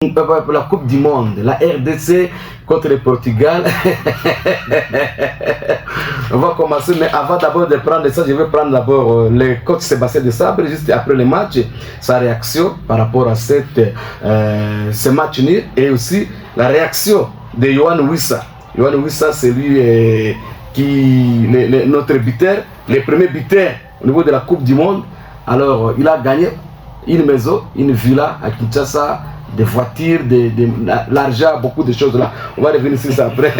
pour la Coupe du Monde, la RDC contre le Portugal. On va commencer, mais avant d'abord de prendre ça, je vais prendre d'abord le coach Sébastien Desabre, juste après le match, sa réaction par rapport à ce match nul et aussi la réaction de Yohan Wissa. Yohan Wissa, c'est lui notre buteur, le premier buteur au niveau de la Coupe du Monde. Alors, il a gagné une maison, une villa à Kinshasa, des voitures, de l'argent, beaucoup de choses là. On va revenir sur ça après.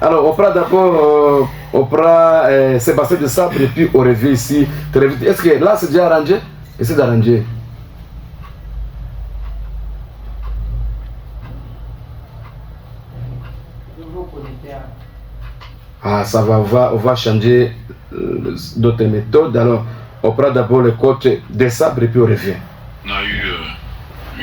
Alors, on prend d'abord Sébastien Desabre et puis on revient ici très vite. Est-ce que là c'est déjà arrangé? Essayez d'arranger. Ah, ça va, on va changer d'autres méthodes. Alors, on prend d'abord le coach Desabre et puis on revient. On a eu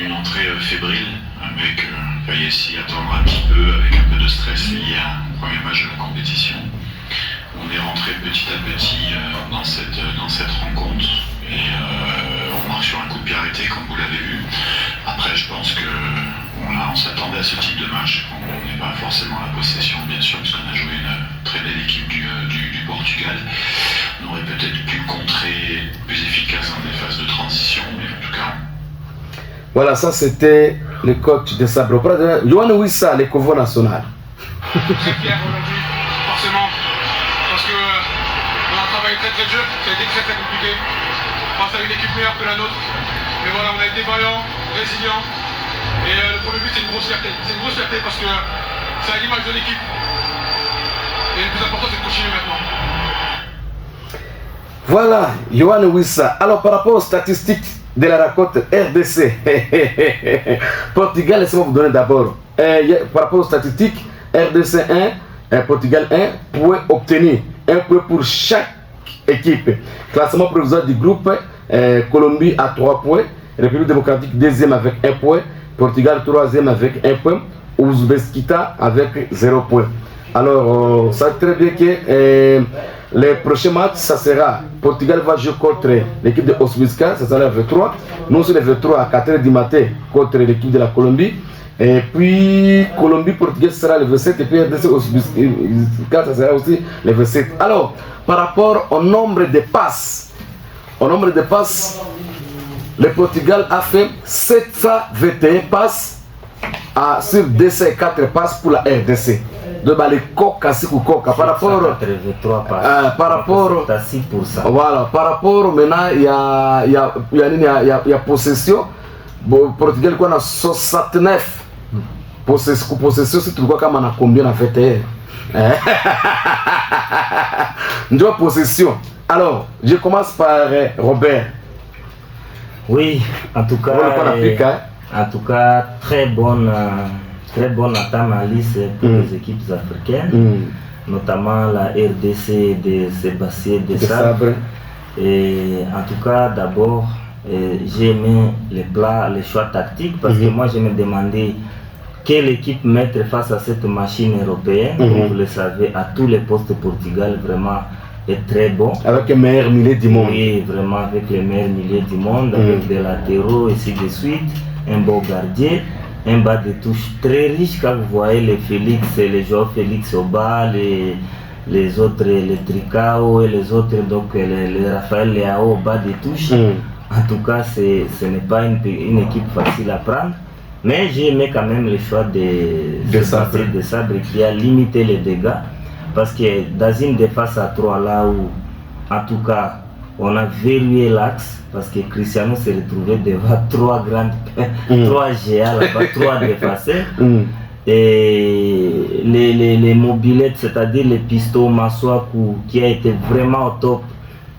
une entrée fébrile avec Payessi attendre un petit peu, avec un peu de stress lié à un premier match de la compétition. On est rentré petit à petit dans cette rencontre et on marche sur un coup de pied arrêté comme vous l'avez vu. Après je pense qu'on s'attendait à ce type de match. On n'est pas forcément à la possession bien sûr puisqu'on a joué une très belle équipe du Portugal. On aurait peut-être pu contrer plus efficace dans des phases de transition, mais en tout cas. Voilà, ça c'était le coach de Sabre. Yohan Wissa, le Convo national. Très fier aujourd'hui, forcément, parce qu'on a travaillé très dur, ça a été très compliqué, face à une équipe meilleure que la nôtre. Mais voilà, on a été vaillants, résilients, et le premier but c'est une grosse fierté. C'est une grosse fierté parce que c'est à l'image de l'équipe. Et le plus important c'est de continuer maintenant. Voilà, Yohan Wissa. Alors par rapport aux statistiques de la rencontre RDC, Portugal, laissez-moi vous donner d'abord. Par rapport aux statistiques, RDC 1, Portugal 1, point obtenu. Un point pour chaque équipe. Classement provisoire du groupe, Colombie à 3 points, République démocratique deuxième avec 1 point, Portugal troisième avec 1 point, Ouzbekistan avec 0 point. Alors, ça très bien que le prochain match, ça sera Portugal va jouer contre l'équipe de Ouzbekistan, ça sera le 23. Nous, c'est le 23 à 4h du matin contre l'équipe de la Colombie. Et puis, Colombie-Portugal sera le 27 et puis RDC Ouzbekistan, ça sera aussi le 27. Alors, par rapport au nombre de passes, le Portugal a fait 721 passes sur 204 passes pour la RDC. De les coca, par rapport par rapport à 6%. Voilà, par rapport maintenant il y a possession. Bon, Portugal quoi a 69 possession, c'est tout quoi comme on a combien en fait. Nous possession. Alors, je commence par Robert. Oui, en tout cas, très bonne analyse pour les équipes africaines, notamment la RDC de Sébastien Desabre. Et en tout cas, d'abord, j'ai aimé les choix tactiques parce que moi, je me demandais quelle équipe mettre face à cette machine européenne. Comme vous le savez, à tous les postes, Portugal vraiment est très bon. Avec les meilleurs milieux du monde. Oui, vraiment avec les meilleurs milieux du monde, avec des latéraux, ainsi de suite, un beau gardien. Un bas de touche très riche quand vous voyez les Félix, les joueurs Félix Oba, les autres, les Tricao et les autres, donc les Raphaël Leao au bas de touche. En tout cas, ce n'est pas une équipe facile à prendre. Mais j'ai aimé quand même le choix de Sabre qui a limité les dégâts. Parce que dans une défense à 3 là où, en tout cas, on a verrouillé l'axe parce que Cristiano s'est retrouvé devant 3 géants là-bas, 3 défenseurs. Et les mobilettes, c'est-à-dire les pistons Maswaku, qui a été vraiment au top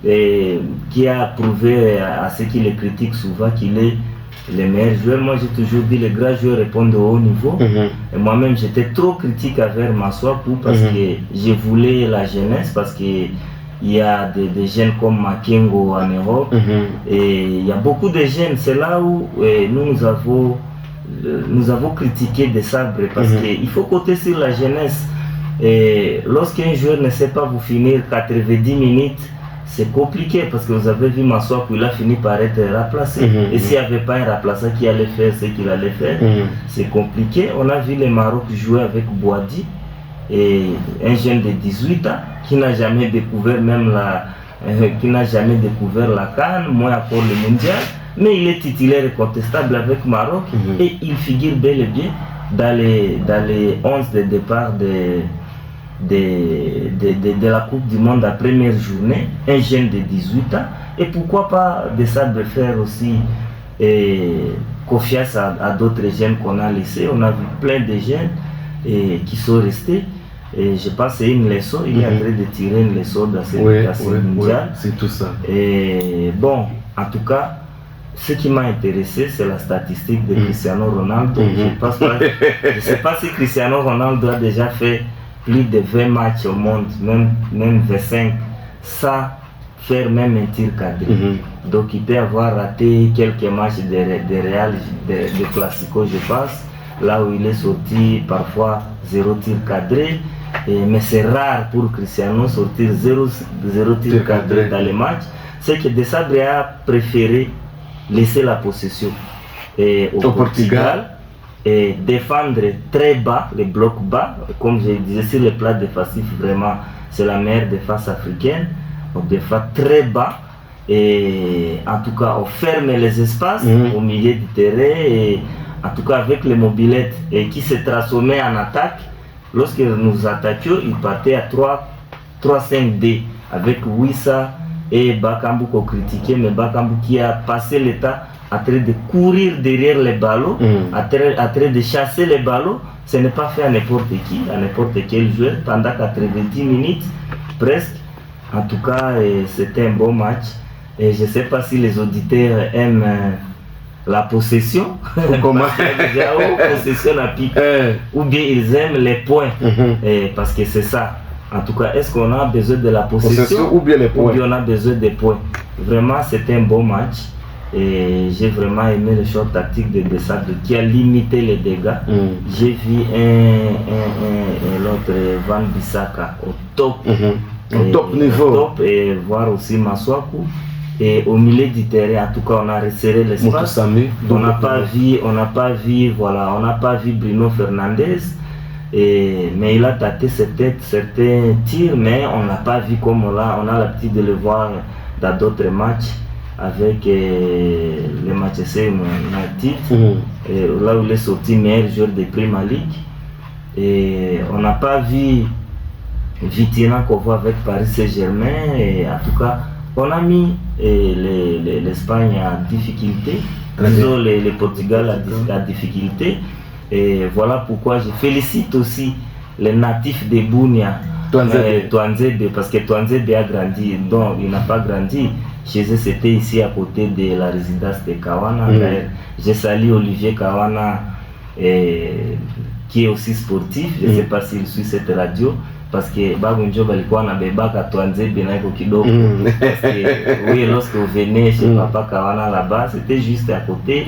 et qui a prouvé à ceux qui le critiquent souvent qu'il est le meilleur joueur. Moi j'ai toujours dit les grands joueurs répondent au haut niveau. Et moi-même j'étais trop critique envers Maswaku parce que je voulais la jeunesse, parce que il y a des jeunes comme Makengo en Europe et il y a beaucoup de jeunes. C'est là où nous avons critiqué Desabre parce qu'il faut compter sur la jeunesse. Et lorsqu'un joueur ne sait pas vous finir 90 minutes c'est compliqué parce que vous avez vu Maswaku, il a fini par être remplacé. Et s'il n'y avait pas un remplaçant qui allait faire ce qu'il allait faire, c'est compliqué. On a vu le Maroc jouer avec Boadi, et un jeune de 18 ans qui n'a jamais découvert même la CAN, moins encore le mondial, mais il est titulaire et contestable avec Maroc et il figure bel et bien dans les 11 de départ de la Coupe du Monde à première journée, un jeune de 18 ans, et pourquoi pas de ça de faire aussi confiance à d'autres jeunes qu'on a laissés. On a vu plein de jeunes qui sont restés, et je pense que c'est une leçon, il est en train de tirer une leçon dans cette mondiale. C'est tout ça. Et bon, en tout cas, ce qui m'a intéressé, c'est la statistique de Cristiano Ronaldo. Je ne sais pas si Cristiano Ronaldo a déjà fait plus de 20 matchs au monde, même 25, sans faire même un tir cadré. Donc il peut avoir raté quelques matchs de Real, de Classico, je pense, là où il est sorti parfois 0 tir cadré. Mais c'est rare pour Cristiano sortir 0 tir cadré dans les matchs. C'est que Desabre a préféré laisser la possession au Portugal et défendre très bas, les blocs bas, comme je disais sur le plat défensif, vraiment c'est la meilleure défense africaine. On défend très bas et en tout cas on ferme les espaces au milieu du terrain, et en tout cas avec les mobilettes et qui se transformaient en attaque. Lorsque nous attaquions, il partait à 3-5-D avec Wissa et Bakambu qu'on critiquait, mais Bakambu qui a passé le temps en train de courir derrière les ballons, en train de chasser les ballons. Ce n'est pas fait à n'importe qui, à n'importe quel joueur, pendant 90 minutes presque. En tout cas, c'était un bon match. Et je ne sais pas si les auditeurs aiment la possession, possession à pique, ou bien ils aiment les points, parce que c'est ça. En tout cas, est-ce qu'on a besoin de la possession ou bien les points, ou bien on a besoin des points? Vraiment, c'était un bon match. Et j'ai vraiment aimé le choix tactique de Desabre qui a limité les dégâts. J'ai vu l'autre Van Bissaka au top, top niveau, et voir aussi Maswaku. Et au milieu du terrain, en tout cas, on a resserré l'espace. On n'a pas vu Bruno Fernandes. Mais il a tâté certains tirs, mais on n'a pas vu comme on a l'habitude de le voir dans d'autres matchs avec le Manchester United, là où il est sorti meilleur joueur de Premier League. Et on n'a pas vu Vitinha qu'on voit avec Paris Saint-Germain. Et en tout cas, on a mis l'Espagne en difficulté, disons le Portugal en difficulté. Et voilà pourquoi je félicite aussi les natifs de Bunia, Touanzebe, parce que Touanzebe a grandi, donc il n'a pas grandi. Chez eux, c'était ici à côté de la résidence de Kawana. Je salue Olivier Kawana, qui est aussi sportif. Je ne sais pas s'il suit cette radio, parce que Babunjo balikuwa na bebaka Touanzebe na iko kidogo. Oui, lorsque vous venez chez Papa Kawana là-bas, c'était juste à côté.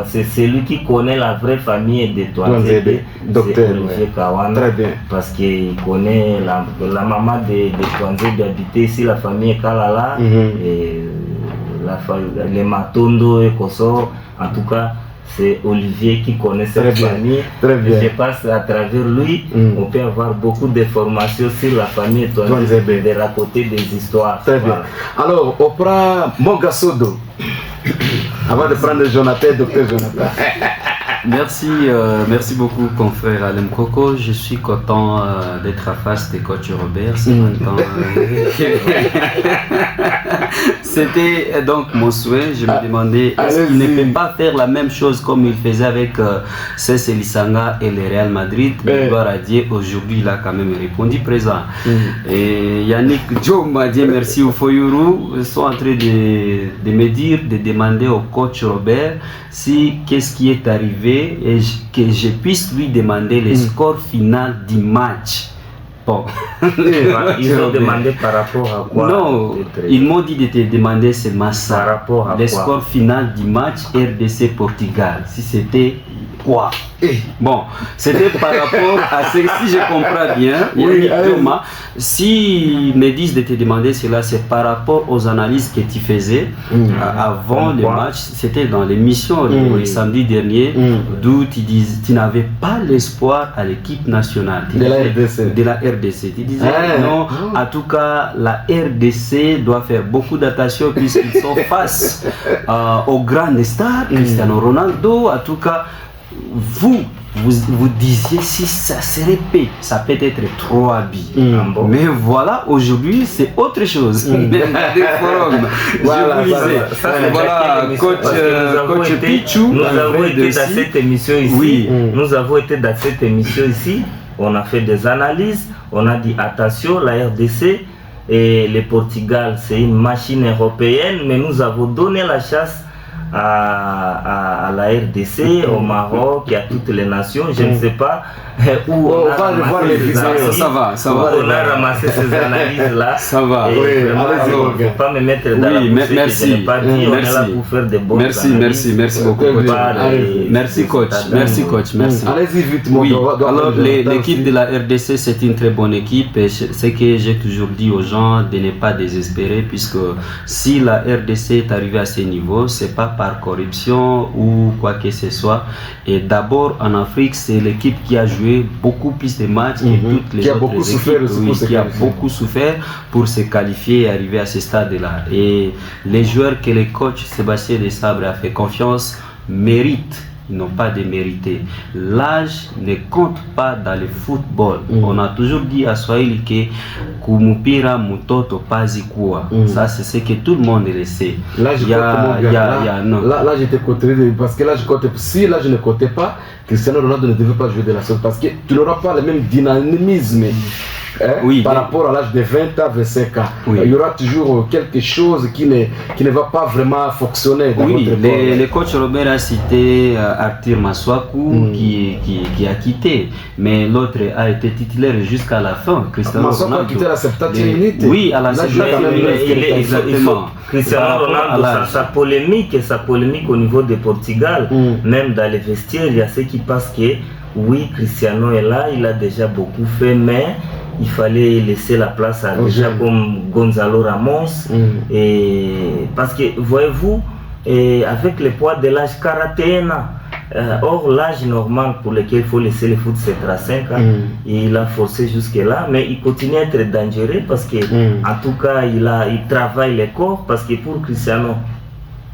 C'est celui qui connaît la vraie famille de Touanzebe, c'est Olivier Kawana. Très bien. Parce qu'il connaît la maman de Touanzebe habitait ici, la famille Kalala, et les Matondo et Koso. En tout cas, c'est Olivier qui connaît cette famille. Je passe à travers lui, on peut avoir beaucoup d'informations sur la famille Touanzebe, de raconter des histoires. Très bien. Alors, on prend Mongasodo. Avant de prendre Jonathan, docteur Jonathan. Merci beaucoup, confrère Alem Coco. Je suis content d'être à face de coach Robert ce matin. C'était donc mon souhait. Je me demandais est-ce qu'il ne peut pas faire la même chose comme il faisait avec Cesc Elisanga et le Real Madrid. Mais gloire à Dieu, aujourd'hui il a quand même répondu présent. Et Yannick Djoma, Dieu merci au Foyourou, sont en train de me dire, de demander au coach Robert si qu'est-ce qui est arrivé et que je puisse lui demander le score final du match. Bon. Ils ont demandé par rapport à quoi? Non, ils m'ont dit de te demander seulement ça. Par rapport à le score final du match RDC Portugal. Si c'était quoi? Bon, c'était par rapport à ce que si je comprends bien, oui, Thomas, si me disent de te demander cela, c'est par rapport aux analyses que tu faisais avant le match, c'était dans l'émission le samedi dernier, d'où tu n'avais pas l'espoir à l'équipe nationale de la RDC. Tu disais non, en tout cas, la RDC doit faire beaucoup d'attention puisqu'ils sont face aux grandes stars, Cristiano Ronaldo, en tout cas. Vous disiez si ça se répète, ça peut être trop habillé. Mais voilà, aujourd'hui c'est autre chose. Voilà, coach Pichou, nous avons été dans cette émission ici. Oui. Nous avons été dans cette émission ici. On a fait des analyses. On a dit attention, la RDC et le Portugal, c'est une machine européenne, mais nous avons donné la chasse à la RDC, au Maroc et à toutes les nations. Je ne sais pas où on a ramassé ces analyses. Ça va. On a ramassé ces analyses-là. Ça va. Et vraiment, il ne faut pas me mettre dans la bouche que je n'ai pas dit. On est là pour faire des bonnes analyses. Merci beaucoup, coach. Merci, coach. Merci. Allez-y vite, alors, l'équipe de la RDC, c'est une très bonne équipe. Et ce que j'ai toujours dit aux gens, de ne pas désespérer, puisque si la RDC est arrivée à ce niveau, c'est pas par corruption ou quoi que ce soit. Et d'abord, en Afrique, c'est l'équipe qui a joué beaucoup plus de matchs que toutes les autres équipes, qui a beaucoup souffert pour se qualifier et arriver à ce stade-là. Et les joueurs que le coach Sébastien Desabre a fait confiance méritent. N'ont pas de mérité. L'âge ne compte pas dans le football. On a toujours dit à Swahili que kumupira mutoto pazi kuwa. Ça, c'est ce que tout le monde le sait. Là, j'étais contredit parce que là, si là, je ne comptais pas, Cristiano Ronaldo ne devait pas jouer de la sorte parce que tu n'auras pas le même dynamisme. Par rapport à l'âge de 20 ans, 25 ans, il y aura toujours quelque chose qui ne va pas vraiment fonctionner. Le coach Robert a cité Arthur Maswaku qui a quitté, mais l'autre a été titulaire jusqu'à la fin. Maswaku a quitté à la 70e minute. Oui, à la 70e minute. Exactement. Cristiano Ronaldo, sa polémique au niveau de Portugal, même dans les vestiaires, il y a ceux qui pensent que oui, Cristiano est là, il a déjà beaucoup fait, mais il fallait laisser la place à des gens comme Gonzalo Ramos. Et parce que, voyez-vous, avec le poids de l'âge 41 ans, or l'âge normal pour lequel il faut laisser le foot, c'est 35 ans. Et il a forcé jusque-là, mais il continue à être dangereux parce que, en tout cas, il travaille le corps. Parce que pour Cristiano,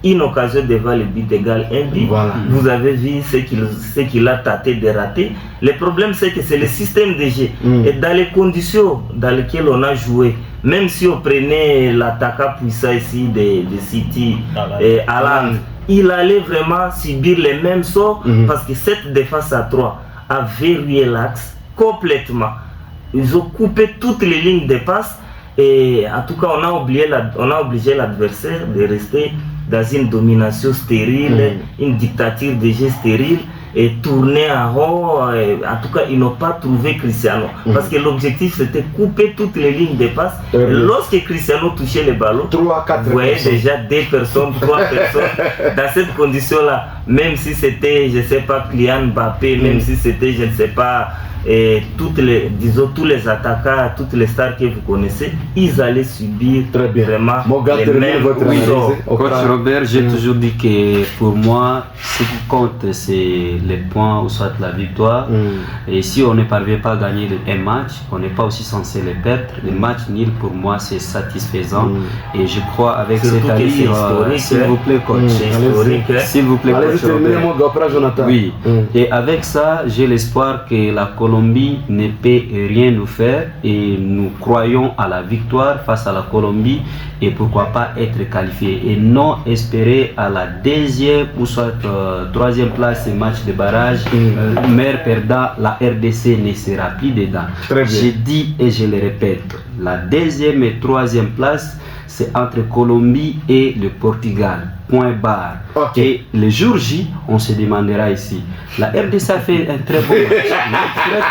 une occasion devant le but égal un but. Vous avez vu ce qu'il a tâté de rater. Le problème, c'est que c'est le système de jeu. Et dans les conditions dans lesquelles on a joué, même si on prenait l'attaquant puissant ici de City, Haaland, il allait vraiment subir les mêmes sorts parce que cette défense à 3 a verrouillé l'axe complètement. Ils ont coupé toutes les lignes de passe et en tout cas, on a obligé l'adversaire de rester dans une domination stérile, une dictature de jeu stérile et tourner en rond. En tout cas, ils n'ont pas trouvé Cristiano parce que l'objectif c'était couper toutes les lignes de passe. Lorsque Cristiano touchait le ballon, vous voyez déjà 2 personnes, 3 personnes dans cette condition-là. Même si c'était, je ne sais pas, Kylian Mbappé, même si c'était, je ne sais pas, et tous les attaquants, toutes les stars que vous connaissez, ils allaient subir vraiment les mêmes sorts. Coach Robert, j'ai toujours dit que pour moi, ce qui compte, c'est les points ou soit la victoire. Et si on ne parvient pas à gagner un match, on n'est pas aussi censé les perdre. Le match nul, pour moi, c'est satisfaisant. Et je crois avec cette allure, s'il vous plaît, coach. S'il vous plaît, coach Robert. Oui. Et avec ça, j'ai l'espoir que la Colombie ne peut rien nous faire et nous croyons à la victoire face à la Colombie et pourquoi pas être qualifié et non espérer à la 2e ou soit 3e place et match de barrage. Maire perdant, la RDC ne sera plus dedans. J'ai dit et je le répète, la 2e et 3e place c'est entre Colombie et le Portugal. Point barre. Et le jour J, on se demandera ici. La RDC a fait un très bon match.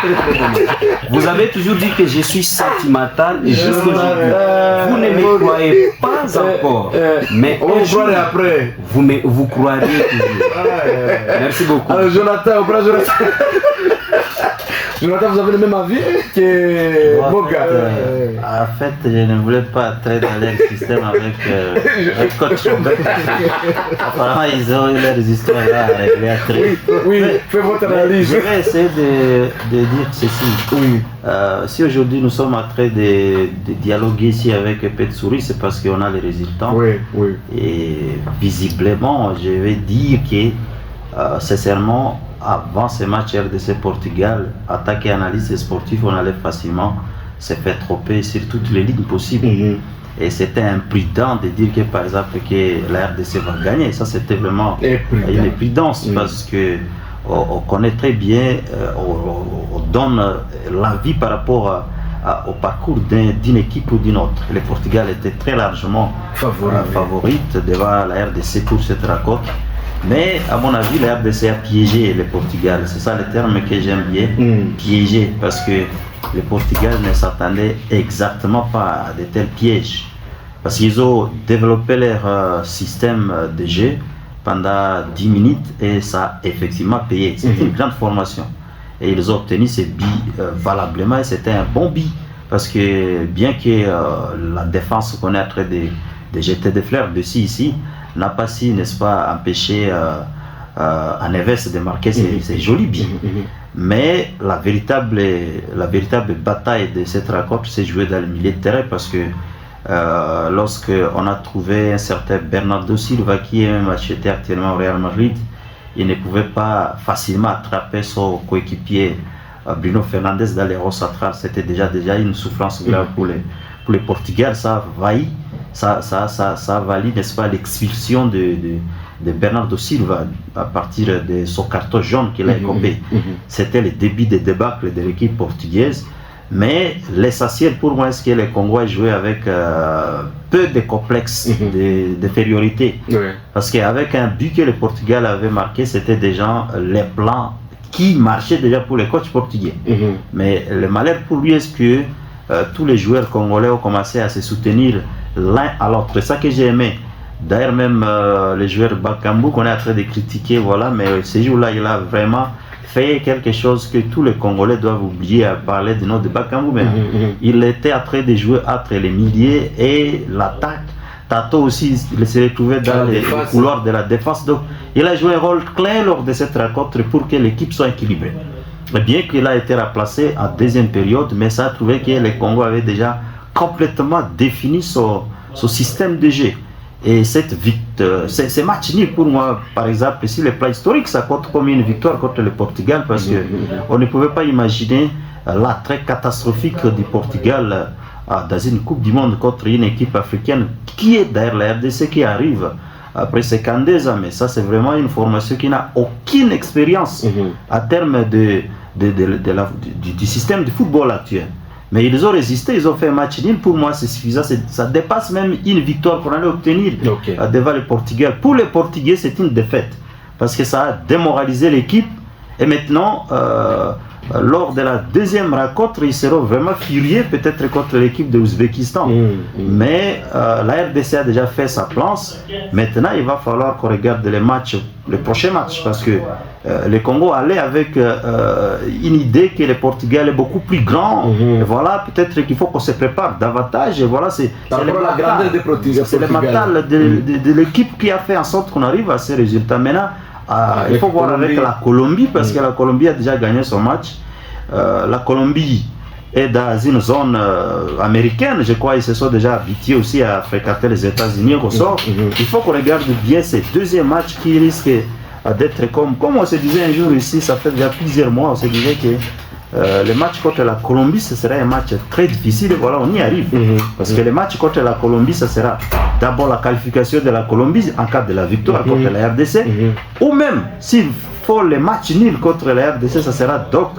Très bon match. Vous avez toujours dit que je suis sentimental et jusqu'aujourd'hui, vous ne me croyez pas encore. Mais on va croire après. Vous croirez toujours. Merci beaucoup. Alors Jonathan, Jonathan, vous avez le même avis que Boga. En fait, je ne voulais pas entrer dans leur système avec coach. Apparemment, ils ont eu leurs histoires là à régler. Oui, fais votre analyse. Je vais essayer de dire ceci. Oui. Si aujourd'hui nous sommes en train de dialoguer ici avec Petsuri, c'est parce qu'on a les résultats. Oui. Et visiblement, je vais dire que sincèrement, avant ce match RDC-Portugal, attaque et analyse sportive, on allait facilement se faire tromper sur toutes les lignes possibles. Et c'était imprudent de dire que par exemple que la RDC va gagner. Ça c'était vraiment une imprudence parce que on connaît très bien, on donne l'avis par rapport au parcours d'une équipe ou d'une autre. Le Portugal était très largement favorite devant la RDC pour cette rencontre. Mais à mon avis, la RDC a piégé le Portugal. C'est ça le terme que j'aime bien, piégé, parce que le Portugal ne s'attendait exactement pas à de tels pièges. Parce qu'ils ont développé leur système de jeu pendant 10 minutes et ça a effectivement payé. C'était une grande formation. Et ils ont obtenu ces billes valablement et c'était un bon billet. Parce que bien que la défense qu'on est en train de jeter des fleurs dessus ici, n'a pas si, n'est-ce pas, empêché à Neves de marquer ces jolis billes. Mais la véritable bataille de cette rencontre s'est jouée dans le milieu de terrain parce que lorsqu'on a trouvé un certain Bernardo Silva qui est même acheté actuellement au Real Madrid, il ne pouvait pas facilement attraper son coéquipier Bruno Fernandes dans les rangs centrales. C'était déjà une souffrance grave pour les Portugais. Ça a valu, n'est-ce pas, l'expulsion de Bernardo Silva à partir de son carton jaune qu'il a écopé. C'était le début des débâcles de l'équipe portugaise. Mais l'essentiel pour moi, c'est que les Congolais jouaient avec peu de complexe d'infériorité. Parce qu'avec un but que le Portugal avait marqué, c'était déjà les plans qui marchaient déjà pour les coachs portugais. Mais le malheur pour lui est que tous les joueurs congolais ont commencé à se soutenir l'un à l'autre. C'est ça que j'ai aimé. D'ailleurs, même les joueurs Bakambu qu'on est en train de critiquer, voilà, mais ce jour-là, il a vraiment fait quelque chose que tous les Congolais doivent oublier à parler du nom de Bakambu. Mais il était en train de jouer entre les milieux et l'attaque. Tato aussi, il s'est retrouvé dans les couloirs de la défense. Donc, il a joué un rôle clé lors de cette rencontre pour que l'équipe soit équilibrée. Bien qu'il a été remplacé en deuxième période, mais ça a trouvé que les Congo avaient déjà complètement défini son système de jeu. Et ces matchs nuls pour moi, par exemple, ici le plan historique, ça compte comme une victoire contre le Portugal parce qu'on ne pouvait pas imaginer l'attrait catastrophique du Portugal dans une Coupe du Monde contre une équipe africaine qui est d'ailleurs la RDC qui arrive après 52 ans. Mais ça, c'est vraiment une formation qui n'a aucune expérience à terme du système de football actuel. Mais ils ont résisté, ils ont fait un match nul. Pour moi, c'est suffisant. Ça dépasse même une victoire qu'on allait obtenir devant le Portugal. Pour les Portugais, c'est une défaite. Parce que ça a démoralisé l'équipe. Et maintenant, lors de la deuxième rencontre, ils seront vraiment furieux, peut-être contre l'équipe de l'Ouzbékistan. Mais la RDC a déjà fait sa place. Maintenant, il va falloir qu'on regarde le prochain match. Parce que le Congo allait avec une idée que le Portugal est beaucoup plus grand. Et voilà, peut-être qu'il faut qu'on se prépare davantage. Et voilà, c'est le mental de l'équipe qui a fait en sorte qu'on arrive à ces résultats. Maintenant, il faut voir avec la Colombie, parce que la Colombie a déjà gagné son match. La Colombie est dans une zone américaine, je crois, ils se sont déjà habitués aussi à fréquenter les États-Unis au sort. Il faut qu'on regarde bien ces deuxièmes matchs qui risquent d'être comme on se disait un jour ici, ça fait déjà plusieurs mois, on se disait que le match contre la Colombie, ce serait un match très difficile. Et voilà, on y arrive. Parce que le match contre la Colombie, ce sera d'abord la qualification de la Colombie en cas de la victoire contre la RDC. Ou même, s'il faut le match nul contre la RDC, ça sera donc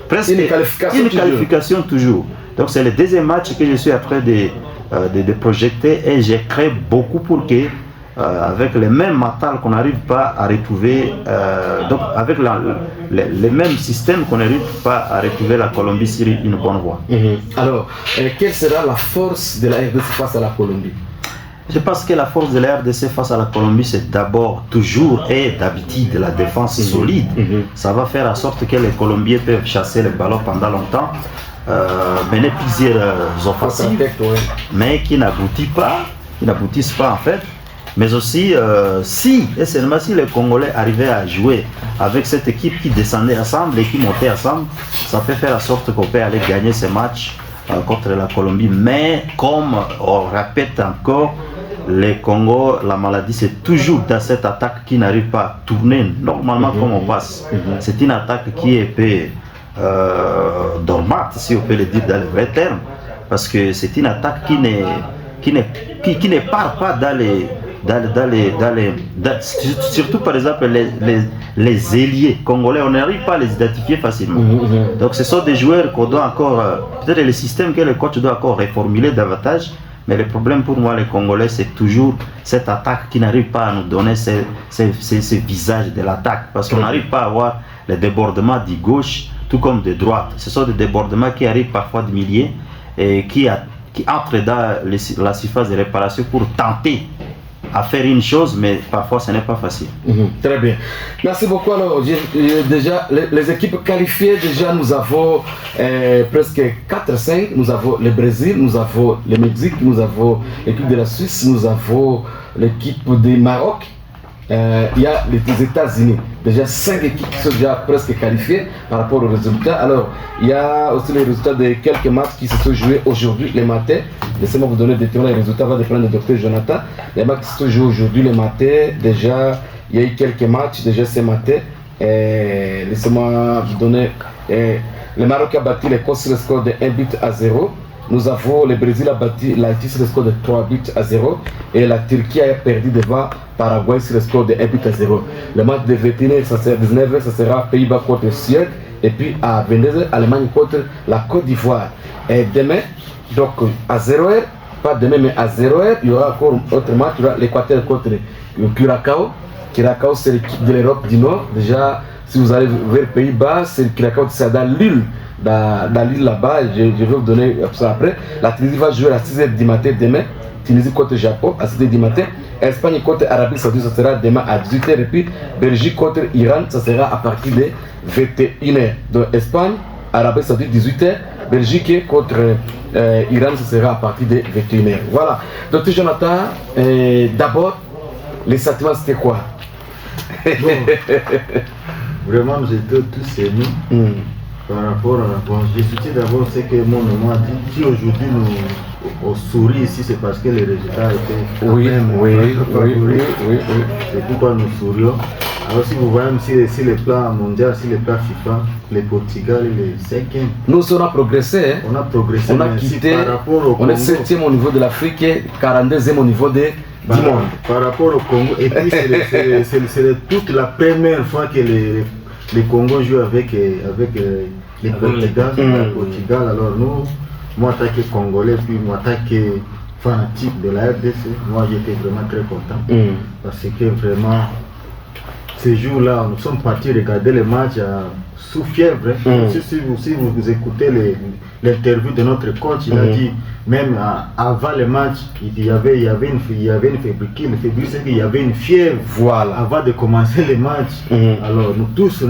presque une qualification toujours. Donc c'est le deuxième match que je suis en train de projeter et j'ai créé beaucoup pour que avec les mêmes matales qu'on n'arrive pas à retrouver, donc avec les mêmes systèmes qu'on n'arrive pas à retrouver la Colombie sur une bonne voie. Alors, quelle sera la force de la RDC face à la Colombie? Je pense que la force de la RDC face à la Colombie, c'est d'abord toujours et d'habitude la défense solide. Ça va faire en sorte que les Colombiens peuvent chasser le ballon pendant longtemps, mener plusieurs offensives, mais qui n'aboutissent pas en fait. Mais aussi, si et seulement si les Congolais arrivaient à jouer avec cette équipe qui descendait ensemble et qui montait ensemble, ça peut faire en sorte qu'on peut aller gagner ces matchs contre la Colombie. Mais comme on répète encore, les Congo, la maladie, c'est toujours dans cette attaque qui n'arrive pas à tourner normalement comme on passe. C'est une attaque qui est peu dormante, si on peut le dire dans les vrais termes, parce que c'est une attaque qui ne part pas surtout par exemple les ailiers congolais, on n'arrive pas à les identifier facilement. Donc ce sont des joueurs qu'on doit encore, peut-être le système que le coach doit encore reformuler davantage, mais le problème pour moi les Congolais c'est toujours cette attaque qui n'arrive pas à nous donner ces visages de l'attaque, parce qu'on n'arrive pas à avoir les débordements du gauche tout comme de droite. Ce sont des débordements qui arrivent parfois du milieu et qui entrent dans la surface de réparation pour tenter à faire une chose, mais parfois ce n'est pas facile. Très bien. Merci beaucoup. Alors, déjà, les équipes qualifiées, déjà nous avons presque 4-5. Nous avons le Brésil, nous avons le Mexique, nous avons l'équipe de la Suisse, nous avons l'équipe du Maroc. Il y a les États-Unis. Déjà 5 équipes qui sont déjà presque qualifiées par rapport aux résultats. Alors, il y a aussi les résultats de quelques matchs qui se sont joués aujourd'hui le matin. Laissez-moi vous donner des résultats avant de prendre le docteur Jonathan. Les matchs qui se sont joués aujourd'hui le matin, déjà, il y a eu quelques matchs déjà ce matin. Laissez-moi vous donner. Le Maroc a battu l'Écosse sur le score de 1-0. Nous avons le Brésil a battu l'Haïti sur le score de 3-0 et la Turquie a perdu devant Paraguay sur le score de 1-0. Le match de 21h, ça sera 19h, ça sera Pays-Bas contre Suède et puis à 22h, Allemagne contre la Côte d'Ivoire. Et demain, donc à 0h, pas demain mais à 0h, il y aura encore un autre match, il y aura l'Équateur contre Curacao. Curacao c'est l'équipe de l'Europe du Nord. Déjà, si vous allez vers Pays-Bas, c'est Curacao qui est dans l'île. Dans l'île là-bas, je vais vous donner ça après. La Tunisie va jouer à 6h du matin demain. Tunisie contre Japon à 6h du matin. Espagne contre Arabie Saoudite, ça sera demain à 18h. Et puis Belgique contre Iran, ça sera à partir de 21h. Donc Espagne, Arabie Saoudite 18h. Belgique contre Iran, ça sera à partir de 21h. Voilà. Donc Jonathan, d'abord, les sentiments c'était quoi? Vraiment, nous étions tous émus. Par rapport à je soutiens d'abord ce que mon maman a dit. Si aujourd'hui on sourit ici, c'est parce que les résultats étaient oui. C'est pourquoi nous sourions. Alors si vous voyez même si le plan mondial, si le plan FIFA, le Portugal est le 5e. Nous on a progressé. Hein? On a progressé. On a quitté. On est 7e au niveau de l'Afrique et 42e au niveau du monde. Par rapport au Congo. Et puis c'est toute la première fois que le Congo joue avec le Portugal. Alors nous, moi en tant que Congolais, puis moi en tant que fanatique de la RDC, moi j'étais vraiment très content. Parce que vraiment, ces jours-là, nous sommes partis regarder les matchs sous fièvre. Si vous écoutez l'interview de notre coach, il a dit, même avant le match, il y avait une fébrile. C'est qu'il y avait une fièvre avant de commencer les matchs. Alors nous tous,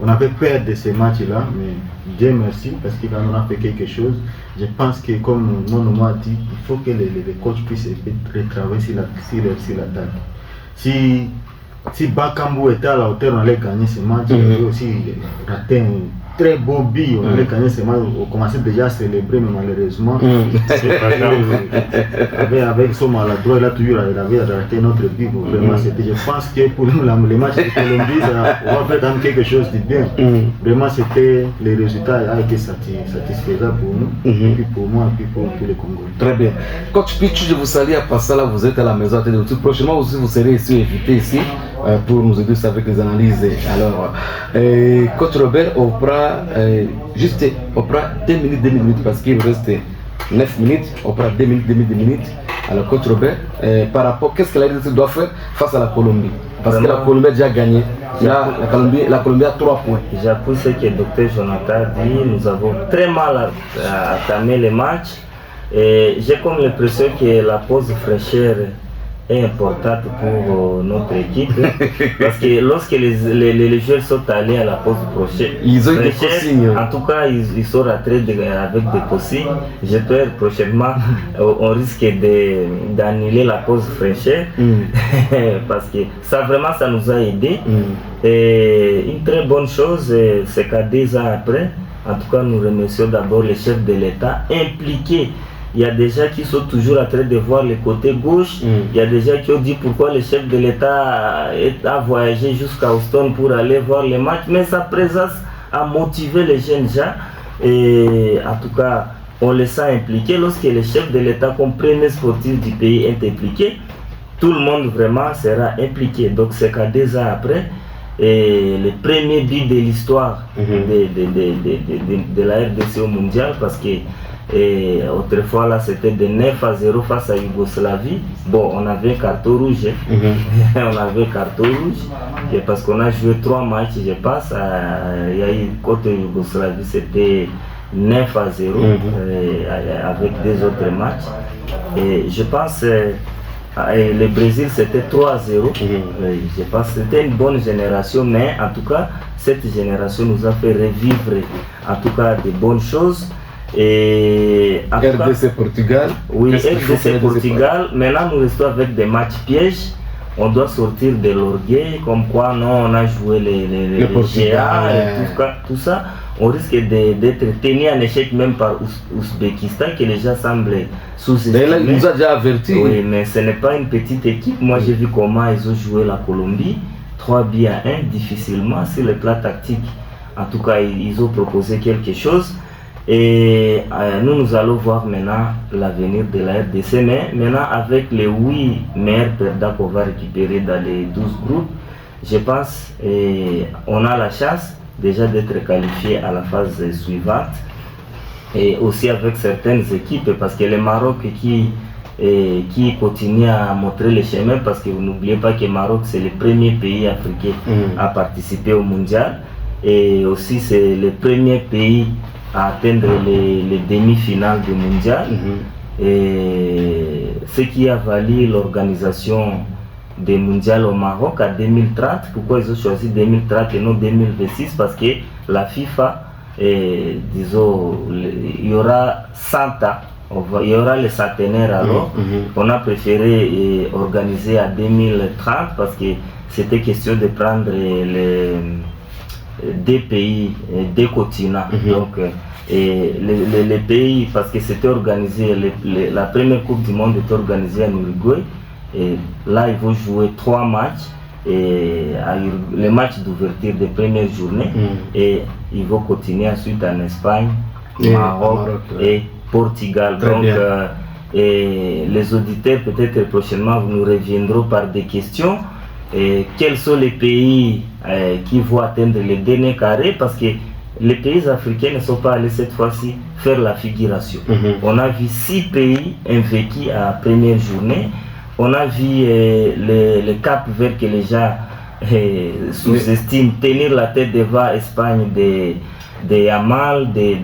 on avait peur de ces matchs-là, mais Dieu merci, parce que quand on a fait quelque chose, je pense que comme mon a dit, il faut que les coachs puissent retravailler sur l'attaque. Si Bakambu était à la hauteur, on allait gagner ce match. Il avait aussi raté un très beau but, on allait gagner ce match. On commençait déjà à célébrer, mais malheureusement, avec son maladroit, il avait raté notre but. Vraiment, je pense que pour nous, les matchs de Colombie, on va faire quand même quelque chose de bien. Vraiment, les résultats ont été satisfaisants pour nous, et puis pour moi, et puis pour tous les Congolais. Très bien. Coach Pichu, je vous salue à passer là, vous êtes à la maison. Prochainement aussi, vous serez ici, invité ici, pour nous aider avec les analyses. Alors, Coach Robert, on prend 2 minutes parce qu'il reste 9 minutes, on prend 2 minutes, 2 minutes. Alors, coach Robert, par rapport, qu'est-ce que la RDC doit faire face à la Colombie? Parce que la Colombie a déjà gagné. Là, la Colombie a 3 points. J'appuie ce que le docteur Jonathan a dit. Nous avons très mal à entamer les matchs. J'ai comme l'impression que la pause fraîcheur est importante pour notre équipe. Parce que lorsque les joueurs sont allés à la pause prochaine, ils ont eu des consignes. En tout cas, ils sont rentrés avec des consignes. J'espère prochainement, on risque d'annuler la pause fraîcheur. Parce que ça vraiment, ça nous a aidé. Et une très bonne chose, c'est qu'à 2 ans après, en tout cas, nous remercions d'abord les chefs de l'État impliqués. Il y a des gens qui sont toujours en train de voir le côté gauche. Il y a des gens qui ont dit pourquoi le chef de l'État a voyagé jusqu'à Houston pour aller voir les matchs. Mais sa présence a motivé les jeunes gens. Et en tout cas, on les sent impliqués. Lorsque le chef de l'État, comme premier sportif du pays, est impliqué, tout le monde vraiment sera impliqué. Donc c'est qu'à 2 ans après, le premier but de l'histoire de la RDC au mondial, parce que autrefois là c'était de 9-0 face à Yougoslavie. Bon, on avait carton rouge. On avait carton rouge parce qu'on a joué 3 matchs, je pense. Il y a eu contre Yougoslavie, c'était 9-0 avec 2 autres matchs. Et je pense le Brésil c'était 3-0. Je pense que c'était une bonne génération, mais en tout cas cette génération nous a fait revivre en tout cas de bonnes choses. Et RDC Portugal. Oui, RDC Portugal. Maintenant, nous restons avec des matchs pièges. On doit sortir de l'orgueil, comme quoi non, on a joué les géants et tout ça. On risque d'être tenu en échec même par Ouzbékistan, que les gens semblent sous-estimer. D'ailleurs, il nous a déjà averti. Oui, mais ce n'est pas une petite équipe. Moi, j'ai vu comment ils ont joué la Colombie. 3-1, difficilement, sur le plan tactique. En tout cas, ils ont proposé quelque chose. Et nous allons voir maintenant l'avenir de la RDC, mais maintenant avec les 8 meilleurs perdants qu'on va récupérer dans les 12 groupes, je pense on a la chance déjà d'être qualifié à la phase suivante, et aussi avec certaines équipes, parce que le Maroc qui continue à montrer le chemin, parce que vous n'oubliez pas que le Maroc c'est le premier pays africain à participer au mondial, et aussi c'est le premier pays à atteindre les demi-finales du mondial. Et ce qui a valu l'organisation des mondiales au Maroc à 2030. Pourquoi ils ont choisi 2030 et non 2026? Parce que la FIFA, disons, il y aura 100 ans, il y aura les centenaires alors. On a préféré organiser à 2030 parce que c'était question de prendre des pays, des continents. Donc, les pays, parce que c'était organisé, la première Coupe du Monde était organisée en Uruguay, et là ils vont jouer 3 matchs, les matchs d'ouverture des premières journées, et ils vont continuer ensuite en Espagne, Maroc et Portugal. Donc, les auditeurs peut-être prochainement nous reviendront par des questions. Et quels sont les pays qui vont atteindre le dernier carré, parce que les pays africains ne sont pas allés cette fois-ci faire la figuration. On a vu 6 pays invaincus à la première journée. On a vu le Cap Vert que les gens sous-estiment, tenir la tête devant Espagne de Yamal, de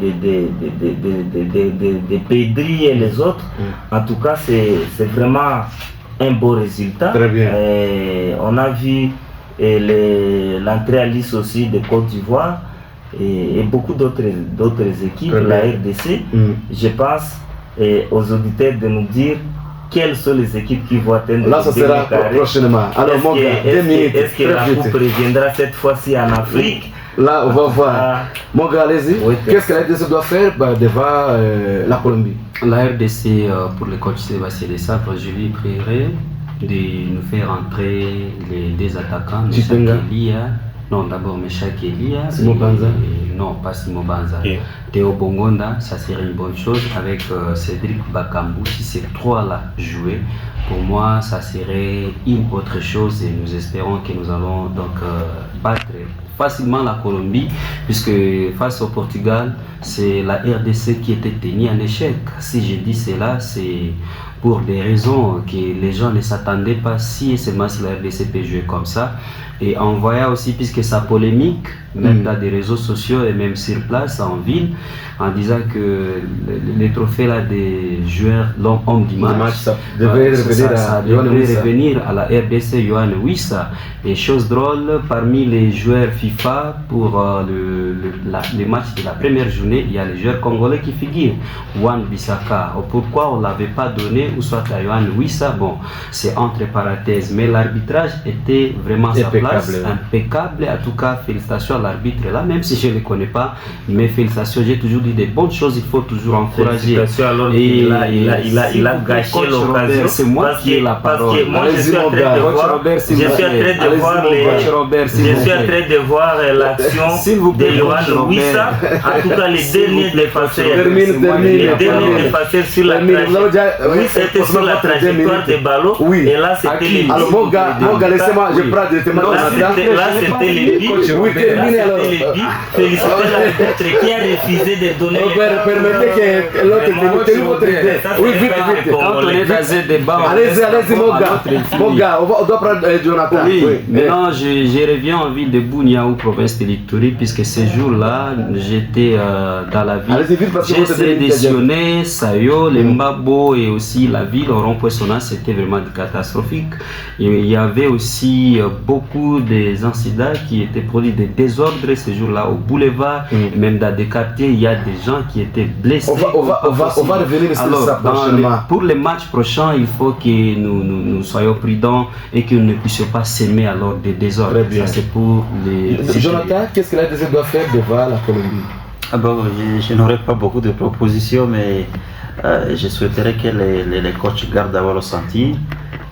Pedri et les autres. En tout cas, c'est vraiment un beau résultat. Très bien. On a vu l'entrée à liste aussi de Côte d'Ivoire et beaucoup d'autres équipes, la RDC. Je pense aux auditeurs de nous dire quelles sont les équipes qui vont atteindre. Là, ça sera prochainement. Alors, est-ce que la coupe reviendra cette fois-ci en Afrique? Là, on va voir. Mon gars, allez-y. Qu'est-ce que la RDC doit faire devant la Colombie? La RDC, pour le coach Sébastien Desabre, je lui prierai de nous faire entrer les 2 attaquants. Non, d'abord Meshak Elia. Simon Banza. Non, pas Simon Banza. Théo Bongonda, ça serait une bonne chose. Avec Cédric Bakambu, si ces 3-là jouaient, pour moi, ça serait une autre chose. Et nous espérons que nous allons donc battre facilement la Colombie, puisque face au Portugal, c'est la RDC qui était tenue en échec. Si je dis cela, c'est pour des raisons que les gens ne s'attendaient pas si seulement si la RDC peut jouer comme ça. Et on voyait aussi, puisque sa polémique, même dans des réseaux sociaux et même sur place, en ville, en disant que les trophées là des joueurs homme du match, ça devrait revenir à la RDC Yohan Wissa. Et chose drôle, parmi les joueurs FIFA pour les matchs de la première journée, il y a les joueurs congolais qui figurent. Wan Bissaka. Pourquoi on ne l'avait pas donné, ou soit à Yohan Wissa? Bon, c'est entre parenthèses, mais l'arbitrage était vraiment à sa place, impeccable. En tout cas, félicitations à l'arbitre là, même si je ne le connais pas, mais félicitations, j'ai toujours dit des bonnes choses, il faut toujours encourager. Alors et il a gâché l'occasion. C'est moi qui ai la parole. Parce que moi je suis en train de voir l'action de Yohan Wissa. En tout cas, les derniers défenseurs sur la trajectoire des ballons. Et là, c'était les alors mon gars, laissez-moi, je prends directement là, c'était les billes. Féliciter l'arbitre qui a refusé de donner. Permettez que l'autre termine votre idée. Oui, vite. Quand on est dans un débat, allez-y, mon gars, on doit prendre Jonathan. Oui, maintenant je reviens en ville de Bouniaou, province de l'Ituri, puisque ces jours-là, j'étais dans la ville. J'ai sélectionné Sayo, les Mbabo et aussi la ville, au rond-point c'était vraiment catastrophique. Il y avait aussi beaucoup des incidents qui étaient produits, des désordres ces jours-là au boulevard, même dans des quartiers, il y a des gens qui étaient blessés. On va revenir sur ça prochainement. Pour les matchs prochains, il faut que nous soyons prudents et que nous ne puissions pas s'aimer alors des désordres. Ça, c'est pour les... Jonathan, qu'est-ce que la RDC doit faire devant la Colombie? Je n'aurai pas beaucoup de propositions, mais je souhaiterais que les coachs gardent d'abord le senti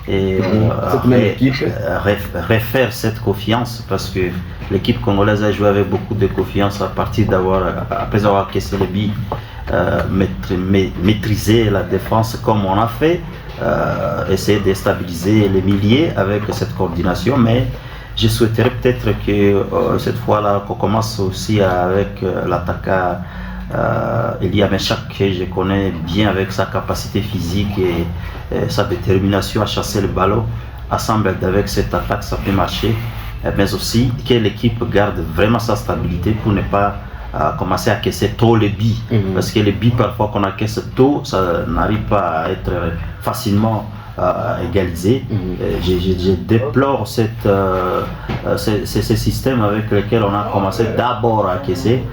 et refaire cette confiance, parce que l'équipe congolaise a joué avec beaucoup de confiance à partir après avoir caissé le billes, maîtriser la défense comme on a fait, essayer de stabiliser les milieux avec cette coordination, mais je souhaiterais peut-être que cette fois-là qu'on commence aussi avec l'attaquant Elia Meshak, que je connais bien avec sa capacité physique et sa détermination à chasser le ballon. Ensemble avec cette attaque, ça peut marcher, mais aussi que l'équipe garde vraiment sa stabilité pour ne pas commencer à caisser tôt les billes, parce que les billes parfois qu'on encaisse tôt, ça n'arrive pas à être facilement égalisé. Je déplore ce système avec lequel on a commencé d'abord à caisser.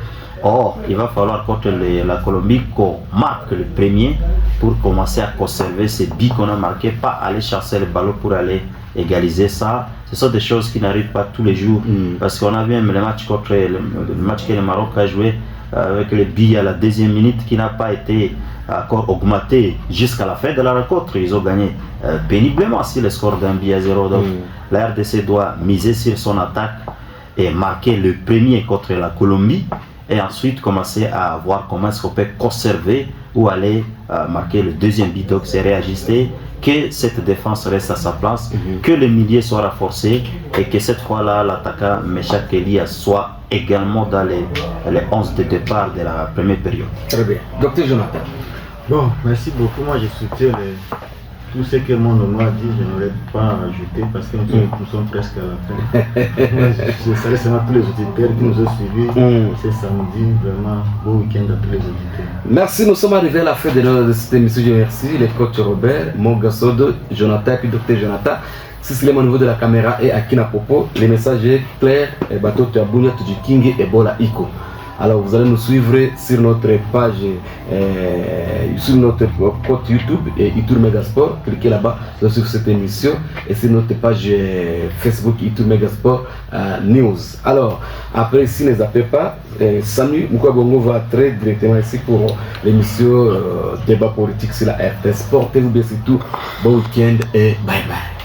Or, il va falloir contre la Colombie qu'on marque le premier pour commencer à conserver ces billes qu'on a marquées, pas aller chasser le ballon pour aller égaliser ça. Ce sont des choses qui n'arrivent pas tous les jours, parce qu'on a vu même le match que le Maroc a joué avec les billes à la deuxième minute qui n'a pas été encore augmenté jusqu'à la fin de la rencontre. Ils ont gagné péniblement si le score d'un but à 0. Donc la RDC doit miser sur son attaque et marquer le premier contre la Colombie, et ensuite commencer à voir comment est-ce qu'on peut conserver ou aller marquer le deuxième but. Donc c'est réajuster, que cette défense reste à sa place, que le milieu soit renforcé et que cette fois-là l'attaquant Meshak Elia soit également dans les 11 de départ de la première période. Très bien. Docteur Jonathan. Bon, merci beaucoup. Moi je soutiens tout ce que mon nom a dit, je n'aurais pas ajouté parce que nous sommes presque à la fin. Je salue seulement tous les auditeurs qui nous ont suivis ce samedi. Vraiment, bon week-end à tous les auditeurs. Merci, nous sommes arrivés à la fin de cette émission. Je remercie les coachs Robert, Mongasodo, Jonathan et Docteur Jonathan. Si c'est au niveau de la caméra et Akina Popo, les messages clairs, Bateau Tuabunya, Tujiking et Bola Iko. Alors vous allez nous suivre sur notre page, sur notre compte YouTube et Ituri Megasport. Cliquez là-bas sur cette émission et sur notre page Facebook Ituri Megasport News. Alors après, si ne zappez pas, Samy Moukabongo va très directement ici pour l'émission débat politique sur la RTS. Portez-vous bien surtout, bon week-end et bye bye.